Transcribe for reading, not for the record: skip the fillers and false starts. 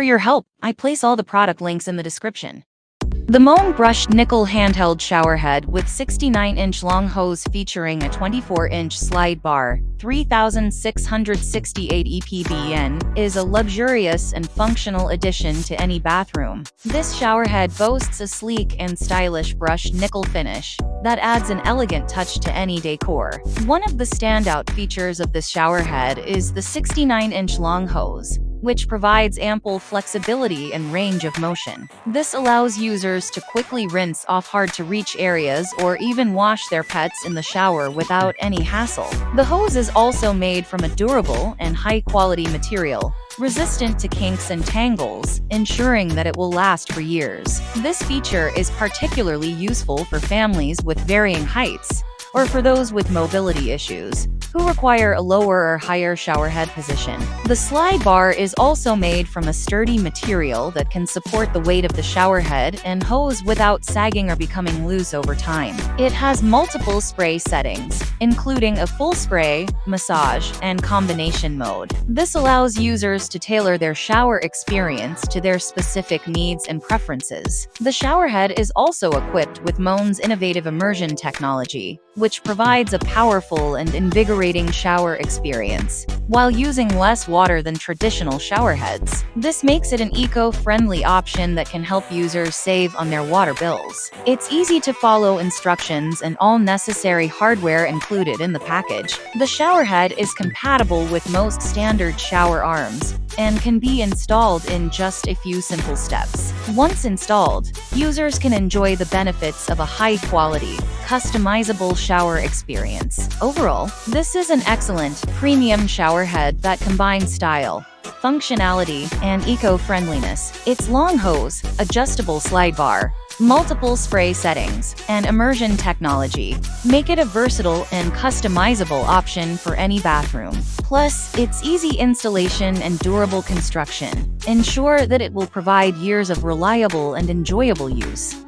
your help. I place all the product links in the description. The Moan Brushed Nickel Handheld Showerhead with 69-inch long hose featuring a 24-inch slide bar, 3,668 EPBN, is a luxurious and functional addition to any bathroom. This showerhead boasts a sleek and stylish brushed nickel finish that adds an elegant touch to any decor. One of the standout features of this showerhead is the 69-inch long hose, which provides ample flexibility and range of motion. This allows users to quickly rinse off hard-to-reach areas or even wash their pets in the shower without any hassle. The hose is also made from a durable and high-quality material, resistant to kinks and tangles, ensuring that it will last for years. This feature is particularly useful for families with varying heights, or for those with mobility issues who require a lower or higher showerhead position. The slide bar is also made from a sturdy material that can support the weight of the showerhead and hose without sagging or becoming loose over time. It has multiple spray settings, including a full spray, massage, and combination mode. This allows users to tailor their shower experience to their specific needs and preferences. The showerhead is also equipped with Moan's innovative immersion technology, which provides a powerful and invigorating shower experience, while using less water than traditional showerheads. This makes it an eco-friendly option that can help users save on their water bills. It's easy to follow instructions and all necessary hardware included in the package. The showerhead is compatible with most standard shower arms and can be installed in just a few simple steps. Once installed, users can enjoy the benefits of a high-quality, customizable shower experience. Overall, this is an excellent, premium showerhead that combines style, functionality, and eco-friendliness. Its long hose, adjustable slide bar, multiple spray settings, and immersion technology make it a versatile and customizable option for any bathroom. Plus, its easy installation and durable construction ensure that it will provide years of reliable and enjoyable use.